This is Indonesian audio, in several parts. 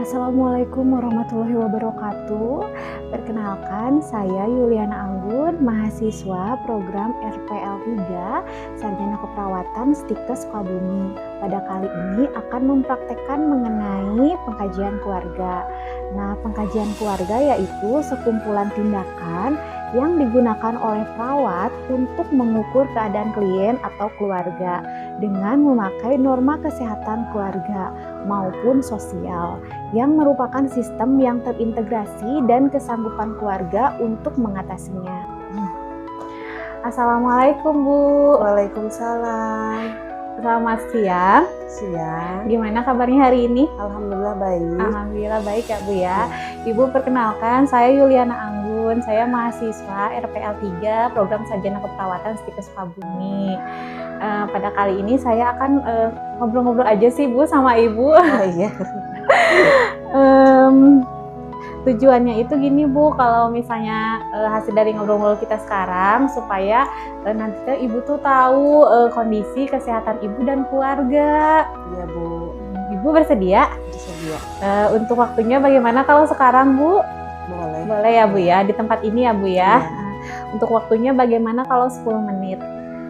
Assalamualaikum warahmatullahi wabarakatuh. Perkenalkan, saya Yuliana Anggun, mahasiswa program RPL 3, Sarjana Keperawatan Stikes Sukabumi. Pada kali ini akan mempraktekkan mengenai pengkajian keluarga. Nah, pengkajian keluarga yaitu sekumpulan tindakan yang digunakan oleh perawat untuk mengukur keadaan klien atau keluarga dengan memakai norma kesehatan keluarga maupun sosial yang merupakan sistem yang terintegrasi dan kesanggupan keluarga untuk mengatasinya. Assalamualaikum Bu. Waalaikumsalam. Selamat siang. Siang. Gimana kabarnya hari ini? Alhamdulillah baik. Alhamdulillah baik ya Bu ya. Ibu perkenalkan, saya Yuliana Anggun. Saya mahasiswa RPL 3 program Sarjana Keperawatan Stikes Sukabumi. Pada kali ini saya akan ngobrol-ngobrol aja sih Bu sama Ibu. Oh iya. Tujuannya itu gini Bu, kalau misalnya hasil dari ngobrol-ngobrol kita sekarang supaya nanti Ibu tuh tahu kondisi kesehatan Ibu dan keluarga. Iya Bu. Ibu bersedia? Bersedia. Untuk waktunya bagaimana kalau sekarang Bu? Boleh. Boleh ya Bu ya, di tempat ini ya Bu ya. Iya. Untuk waktunya bagaimana kalau 10 menit?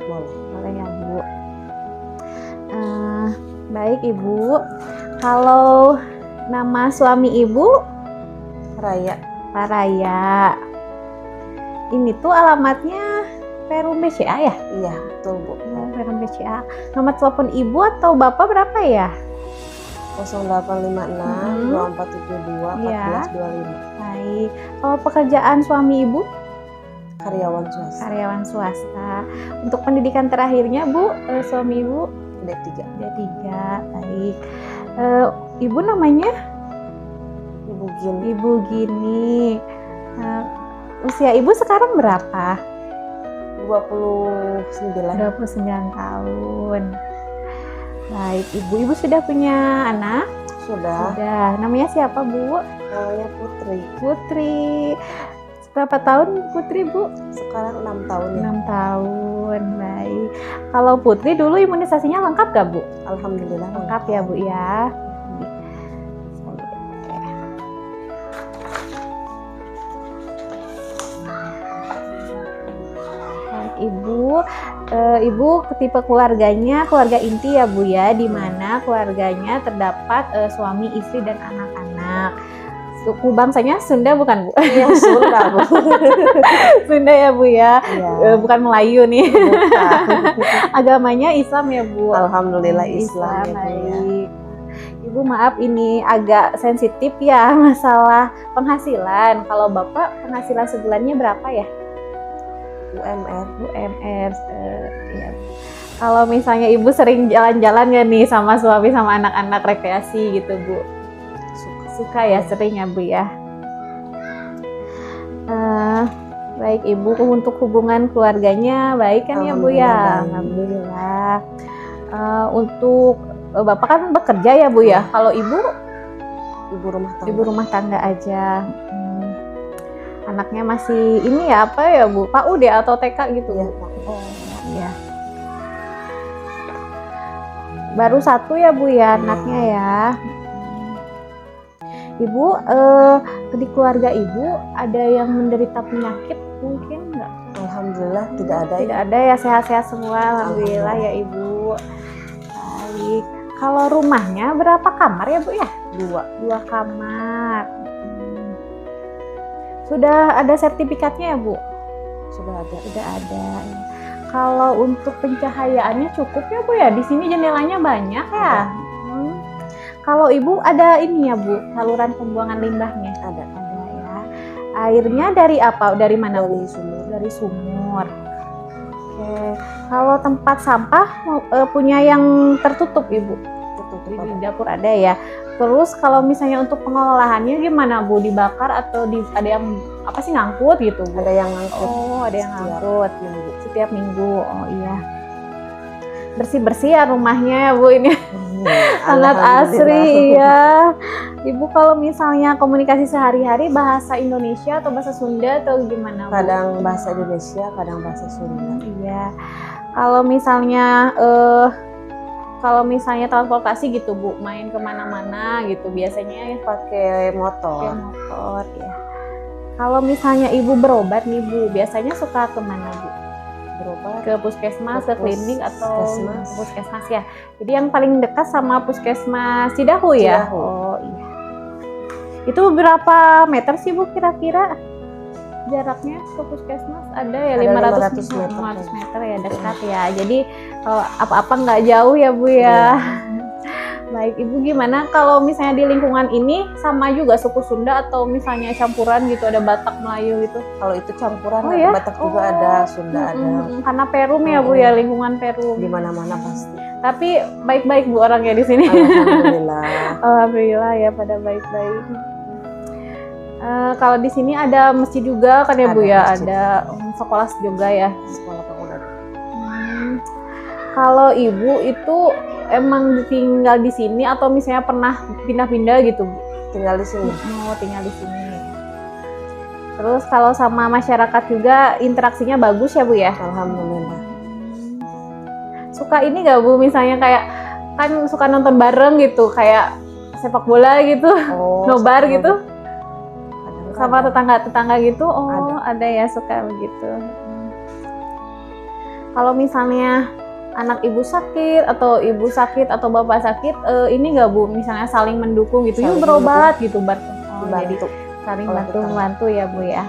Boleh. Boleh ya Bu. Baik Ibu, kalau nama suami Ibu? Raya. Pak Raya. Ini tuh alamatnya Perum BCA ya? Iya, betul Bu. Perum BCA. Nomor telepon Ibu atau Bapak berapa ya? 0856 2472 Iya. 1425. Baik. Kalau pekerjaan suami Ibu? Karyawan swasta. Karyawan swasta. Untuk pendidikan terakhirnya Bu, suami Ibu? D3. D3. Baik. Ibu namanya? Ibu Gini. Ibu Gini. Usia Ibu sekarang berapa? 29. 29 tahun. Baik, Ibu sudah punya anak? Sudah. Sudah. Namanya siapa, Bu? Namanya Putri. Putri. Berapa tahun Putri, Bu? Sekarang 6 tahun ya. 6 tahun. Baik. Kalau Putri dulu imunisasinya lengkap gak, Bu? Alhamdulillah Lengkap ya, Bu ya. Ibu tipe keluarganya keluarga inti ya Bu ya, di mana keluarganya terdapat suami, istri dan anak-anak. Suku bangsanya Sunda bukan Bu? Iya, Sunda Bu. Sunda ya Bu ya, Iya. bukan Melayu nih. Bukan. Agamanya Islam ya Bu? Alhamdulillah Islam ya Bu ya. Baik. Ibu maaf ini agak sensitif ya masalah penghasilan. Kalau Bapak penghasilan sebulannya berapa ya? UMR, ya. Kalau misalnya Ibu sering jalan-jalan ya nih sama suami sama anak-anak rekreasi gitu Bu? Suka ya, sering ya Bu ya. Baik Ibu, untuk hubungan keluarganya baik kan ya Bu ya? Alhamdulillah. Untuk Bapak kan bekerja ya Bu ya? Kalau Ibu? Ibu rumah tangga. Ibu rumah tangga aja. Anaknya masih ini ya apa ya Bu? PAUD atau TK gitu Iya. Bu? Oh iya. Baru satu ya Bu ya anaknya ya. Ibu di keluarga Ibu ada yang menderita penyakit mungkin nggak? Alhamdulillah tidak ada. Tidak ada ya, sehat-sehat semua alhamdulillah ya Ibu. Baik. Kalau rumahnya berapa kamar ya Bu ya? 2 kamar. Sudah ada sertifikatnya ya Bu? Sudah ada. Sudah ada. Kalau untuk pencahayaannya cukup ya Bu ya? Di sini jendelanya banyak ya. Kalau Ibu ada ini ya Bu, saluran pembuangan limbahnya? Ada. Ada ya. Airnya dari apa? Dari mana Bu? Dari sumur. Dari sumur. Oke. Kalau tempat sampah punya yang tertutup Ibu? Tertutup Di ada. dapur ada ya. Terus kalau misalnya untuk pengolahannya gimana Bu? Dibakar atau ada yang apa sih ngangkut gitu Bu? Ada yang ngangkut. Oh, ada yang setiap ngangkut minggu. setiap minggu. Oh iya. Bersih-bersih ya rumahnya ya Bu ini. Sangat asri ya. Ibu kalau misalnya komunikasi sehari-hari bahasa Indonesia atau bahasa Sunda atau gimana Bu? Kadang bahasa Indonesia, kadang bahasa Sunda. Iya. Kalau misalnya kalau misalnya transportasi gitu Bu, main kemana-mana gitu biasanya Pakai pakai motor. motor ya. Kalau misalnya Ibu berobat nih Bu, biasanya suka kemana Bu? Berobat. Ke puskesmas, ke Ke klinik atau puskesmas. puskesmas ya. Jadi yang paling dekat sama puskesmas Cidahu ya. Cidahu. Oh iya. Itu berapa meter sih Bu kira-kira jaraknya ke puskesmas? Ada ya Ada 500 500 meter. 500 meter ya, dekat ya. Jadi kalau apa-apa nggak jauh ya Bu ya. Baik, Ibu gimana kalau misalnya di lingkungan ini sama juga suku Sunda atau misalnya campuran gitu, ada Batak, Melayu gitu? Kalau itu campuran, Oh ada ya? Batak juga ada, Sunda ada. Karena Perum ya Bu ya, lingkungan Perum. Di mana-mana pasti. Tapi baik-baik Bu orangnya di sini. Alhamdulillah. Alhamdulillah ya pada baik-baik. Kalau di sini ada masjid juga kan ya Bu Ada ya, masjid. ada sekolah juga ya. Sekolah pemuda. Kalau Ibu itu emang tinggal di sini atau misalnya pernah pindah-pindah gitu Bu? Tinggal di sini. Oh, tinggal di sini. Terus kalau sama masyarakat juga interaksinya bagus ya Bu ya? Alhamdulillah. Suka ini nggak Bu, misalnya kayak kan suka nonton bareng gitu, kayak sepak bola gitu, Oh, nobar sepak gitu, bola. sama Kadang-kadang. tetangga-tetangga gitu. Oh, ada ya suka begitu. Kalau misalnya anak Ibu sakit atau bapak sakit, ini nggak Bu, misalnya saling mendukung gitu, yuk Saling berobat gitu, jadi Dibantu. saling oleh bantu ya Bu ya.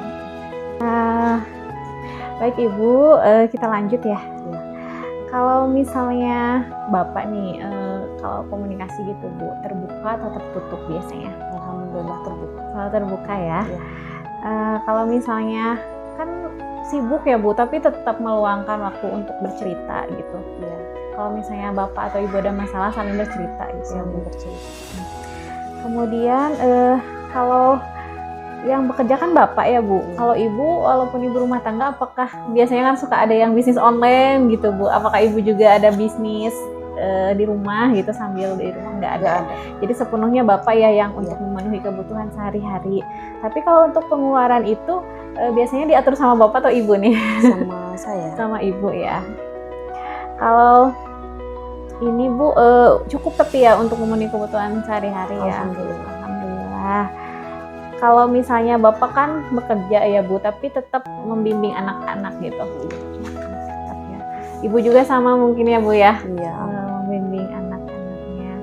Baik Ibu, kita lanjut ya. Kalau misalnya Bapak nih, kalau komunikasi gitu Bu, terbuka atau tertutup biasanya? Alhamdulillah terbuka. Kalau terbuka ya. Iya. Kalau misalnya kan sibuk ya Bu, tapi tetap meluangkan waktu untuk bercerita gitu. Iya. Kalau misalnya Bapak atau Ibu ada masalah, saling bercerita gitu ya Bu. Saling bercerita. Kemudian kalau yang bekerja kan Bapak ya Bu. Kalau Ibu, walaupun Ibu rumah tangga, apakah biasanya kan suka ada yang bisnis online gitu Bu? Apakah Ibu juga ada bisnis di rumah gitu sambil di rumah? Nggak ada. Nggak ada. Jadi sepenuhnya Bapak ya yang untuk memenuhi kebutuhan sehari-hari. Tapi kalau untuk pengeluaran itu biasanya diatur sama Bapak atau Ibu nih? Sama saya. Sama Ibu ya. Kalau ini Bu cukup tapi ya untuk memenuhi kebutuhan sehari-hari ya. Alhamdulillah. Alhamdulillah. Kalau misalnya Bapak kan bekerja ya Bu, tapi tetap membimbing anak-anak gitu. Tetap ya. Ibu juga sama mungkin ya Bu ya, Iya. membimbing anak-anaknya.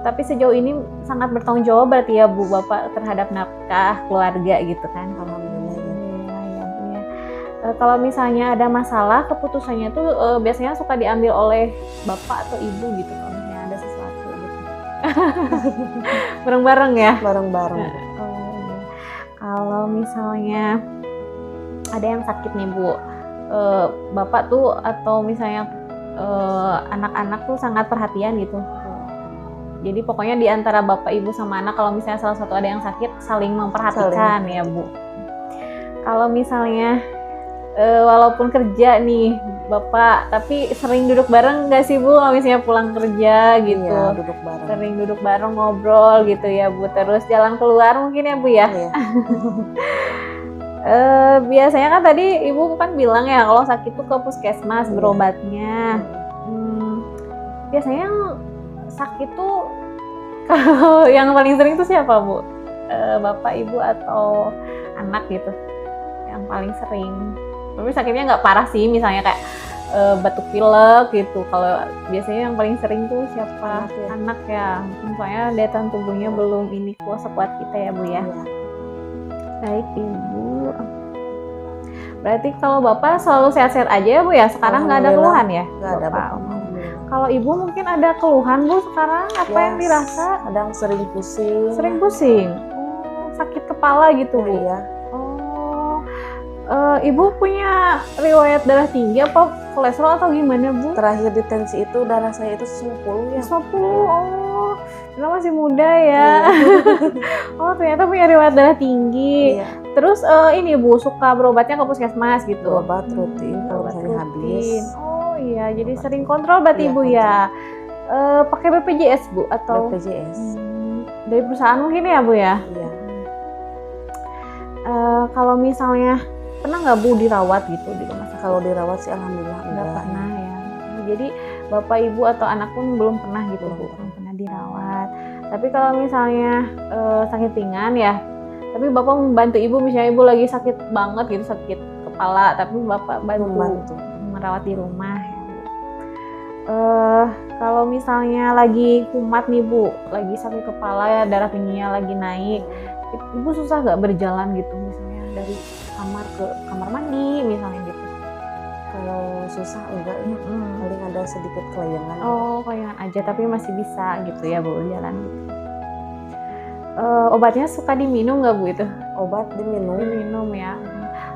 Tapi sejauh ini sangat bertanggung jawab berarti ya Bu Bapak terhadap nafkah keluarga gitu kan. Alhamdulillah ya. Ya, Bu ya. Kalau misalnya ada masalah, keputusannya tuh biasanya suka diambil oleh Bapak atau Ibu gitu kalau misalnya ada sesuatu gitu. Bareng-bareng ya. Bareng-bareng. Kalau misalnya ada yang sakit nih Bu, Bapak tuh atau misalnya anak-anak tuh sangat perhatian gitu. Jadi pokoknya di antara Bapak, Ibu sama anak, kalau misalnya salah satu ada yang sakit, saling memperhatikan ya Bu. Kalau misalnya walaupun kerja nih Bapak, tapi sering duduk bareng nggak sih Bu? Kalau misalnya pulang kerja gitu, Iya, duduk bareng. sering duduk bareng ngobrol gitu ya Bu. Terus jalan keluar mungkin ya Bu ya. Iya. Biasanya kan tadi Ibu kan bilang ya kalau sakit tuh ke puskesmas berobatnya. Biasanya yang sakit tuh kalau yang paling sering tuh siapa Bu? Bapak, Ibu atau anak gitu? Yang paling sering. Tapi sakitnya nggak parah sih, misalnya kayak batuk pilek gitu. Kalau biasanya yang paling sering tuh siapa? Anak ya. Misalnya daya tahan tubuhnya belum ini sekuat kita ya Bu ya. Baik Ibu. Berarti kalau Bapak selalu sehat-sehat aja ya Bu ya? Sekarang nggak ada keluhan ya? Nggak ada Bapak. Bapak. Kalau Ibu mungkin ada keluhan Bu sekarang? Apa yang dirasa? Kadang sering pusing. Sering pusing? Sakit kepala gitu Bu? Iya. Ibu punya riwayat darah tinggi apa kolesterol atau gimana Bu? Terakhir di tensi itu darah saya itu 90 ya. 90. Karena masih muda ya. Oh ternyata punya riwayat darah tinggi. Iya. Terus ini Bu suka berobatnya ke puskesmas gitu? Berobat rutin kalau misalnya habis. Oh iya, jadi sering kontrol berarti Iya, Ibu ya. Pakai BPJS Bu atau? BPJS. Dari perusahaan mungkin ya Bu ya? Iya. Kalau misalnya pernah nggak Bu dirawat gitu di rumah sakit? Kalau dirawat sih alhamdulillah Nggak pernah ya. Jadi bapak ibu atau anak pun belum pernah gitu Bu, belum pernah dirawat. Tapi kalau misalnya sakit ringan ya, tapi bapak membantu ibu, misalnya ibu lagi sakit banget gitu, sakit kepala, tapi bapak bantu merawat di rumah ya Bu. Kalau misalnya lagi kumat nih Bu, lagi sakit kepala ya, darah tingginya lagi naik, ibu susah nggak berjalan gitu, misalnya dari kamar ke kamar mandi misalnya gitu? Kalau susah enggak ya, paling ada sedikit kelayangan. Oh, kelayangan aja, tapi masih bisa gitu ya Bu jalan gitu. Obatnya suka diminum nggak Bu itu? Obat diminum. Diminum ya.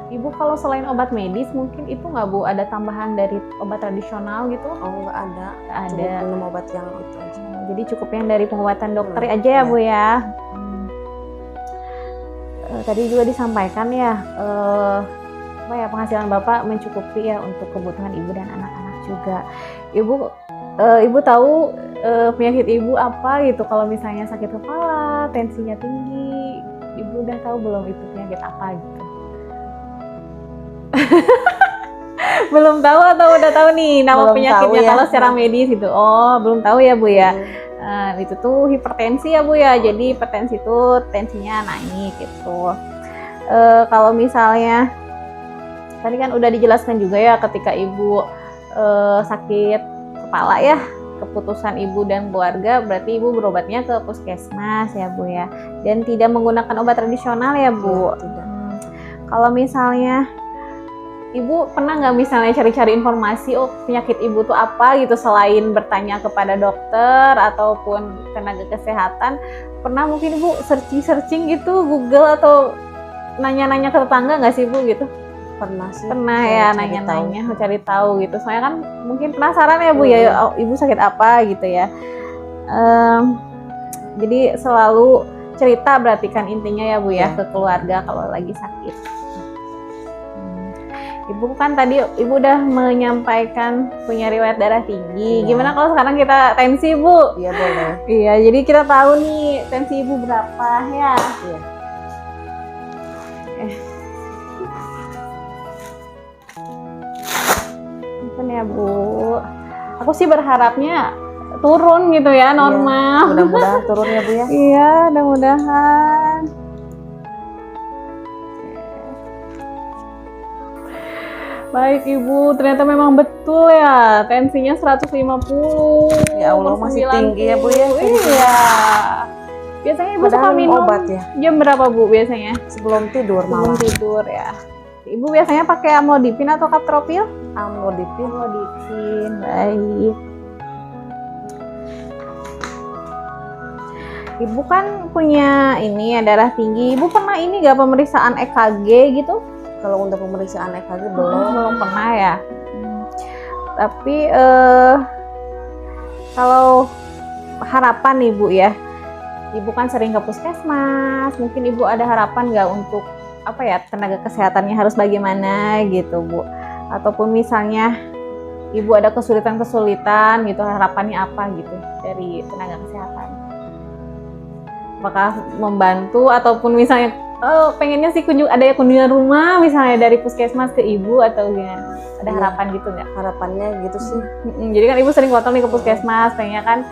Ibu kalau selain obat medis mungkin itu nggak Bu, ada tambahan dari obat tradisional gitu? Oh, nggak ada. Nggak ada. Cukup minum obat yang itu aja. Jadi cukup yang dari pengobatan dokter aja ya Bu ya. Tadi juga disampaikan ya, apa ya, penghasilan Bapak mencukupi ya untuk kebutuhan ibu dan anak-anak juga. Ibu tahu penyakit ibu apa gitu, kalau misalnya sakit kepala, tensinya tinggi, ibu udah tahu belum itu penyakit apa gitu? Belum tahu atau udah tahu nih nama Belum penyakitnya tahu ya. kalau secara medis gitu? Oh, belum tahu ya Bu ya. Itu tuh hipertensi ya Bu ya, jadi hipertensi itu tensinya naik gitu. Kalau misalnya tadi kan udah dijelaskan juga ya, ketika ibu sakit kepala ya, keputusan ibu dan keluarga berarti ibu berobatnya ke puskesmas ya Bu ya, dan tidak menggunakan obat tradisional ya Bu. Tidak. Kalau misalnya ibu pernah nggak misalnya cari-cari informasi, oh penyakit ibu tuh apa gitu, selain bertanya kepada dokter ataupun tenaga kesehatan, pernah mungkin ibu searching gitu Google atau nanya-nanya ke tetangga nggak sih Bu gitu? Pernah sih. Pernah ya, nanya-nanya, cari tahu gitu. Soalnya kan mungkin penasaran ya Bu ya, oh, ibu sakit apa gitu ya. Jadi selalu cerita berarti kan intinya ya Bu ya, ke keluarga kalau lagi sakit. Ibu kan tadi ibu udah menyampaikan punya riwayat darah tinggi. Gimana kalau sekarang kita tensi Bu? Iya boleh. Iya, jadi kita tahu nih tensi ibu berapa ya. Iya. Ya Bu, aku sih berharapnya turun gitu ya, normal. Iya, mudah-mudahan turun ya Bu ya. Iya, mudah-mudahan. Baik Ibu, ternyata memang betul ya, tensinya 150. Ya Allah, masih tinggi ya Bu ya. Iya. Biasanya Ibu suka minum obat ya. Jam berapa Bu biasanya? Sebelum tidur Sebelum malam. tidur ya. Ibu biasanya pakai amlodipin atau kaptropil? Amlodipin. Baik. Ibu kan punya ini ya, darah tinggi. Ibu pernah ini nggak pemeriksaan EKG gitu? Kalau untuk pemeriksaan EKG Belum pernah ya. Tapi kalau harapan nih Bu ya, Ibu kan sering ke puskesmas, mungkin Ibu ada harapan nggak untuk apa ya, tenaga kesehatannya harus bagaimana gitu Bu? Ataupun misalnya Ibu ada kesulitan-kesulitan gitu, harapannya apa gitu dari tenaga kesehatan? Apakah membantu ataupun misalnya pengennya sih ada kunjungan rumah misalnya dari puskesmas ke Ibu atau gimana? Ada harapan gitu nggak? Harapannya gitu sih. Jadi kan Ibu sering kontrol nih ke puskesmas, pengennya kan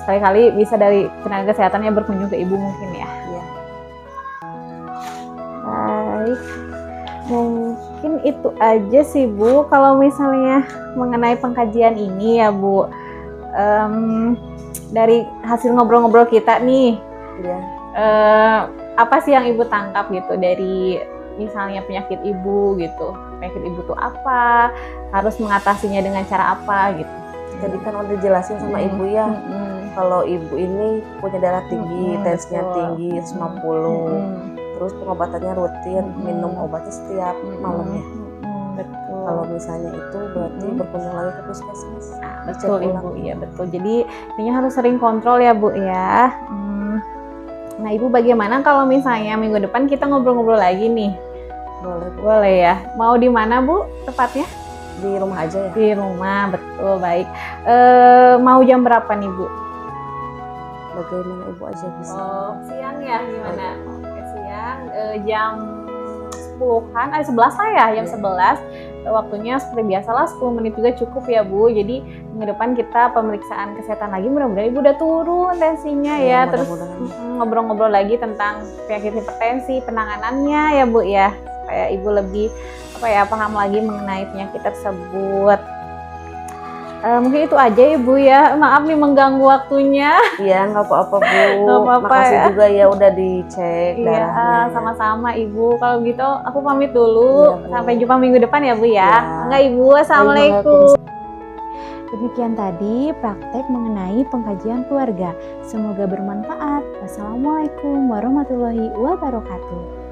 sekali-kali bisa dari tenaga kesehatannya berkunjung ke Ibu mungkin ya. Iya. Baik, mungkin itu aja sih Bu. Kalau misalnya mengenai pengkajian ini ya Bu, dari hasil ngobrol-ngobrol kita nih, apa sih yang Ibu tangkap gitu dari misalnya penyakit Ibu gitu? Penyakit Ibu tuh apa? Harus mengatasinya dengan cara apa gitu? Jadi kan udah jelasin sama Ibu ya, kalau Ibu ini punya darah tinggi, tensinya tinggi 150, terus pengobatannya rutin, minum obatnya setiap malamnya. Betul. Kalau misalnya itu berarti berkunjung lagi ke puskesmas. Betul Ibu, iya betul. Jadi intinya harus sering kontrol ya Bu ya. Nah Ibu, bagaimana kalau misalnya minggu depan kita ngobrol-ngobrol lagi nih? Boleh Bu. Boleh ya. Mau di mana Bu tepatnya? Di rumah aja ya? Di rumah, betul, baik. Mau jam berapa nih Bu? Bagaimana Ibu aja bisa. Siang ya, gimana? Oke, siang jam 10 10-an, 11 lah ya, jam 11. Waktunya seperti biasalah 10 menit juga cukup ya Bu. Jadi minggu depan kita pemeriksaan kesehatan lagi, mudah-mudahan Ibu udah turun tensinya ya. Terus ngobrol-ngobrol lagi tentang penyakit hipertensi, penanganannya ya Bu ya. Supaya Ibu lebih paham lagi mengenai penyakit tersebut. Mungkin itu aja Ibu ya. Maaf nih mengganggu waktunya. Iya, nggak apa-apa Bu. Nggak apa-apa, makasih juga ya udah dicek darahnya. Iya, sama-sama Ibu. Kalau gitu aku pamit dulu. Iya, Bu. Sampai jumpa minggu depan ya Bu ya. Iya. Enggak Ibu, Assalamualaikum. Demikian tadi praktek mengenai pengkajian keluarga. Semoga bermanfaat. Wassalamualaikum warahmatullahi wabarakatuh.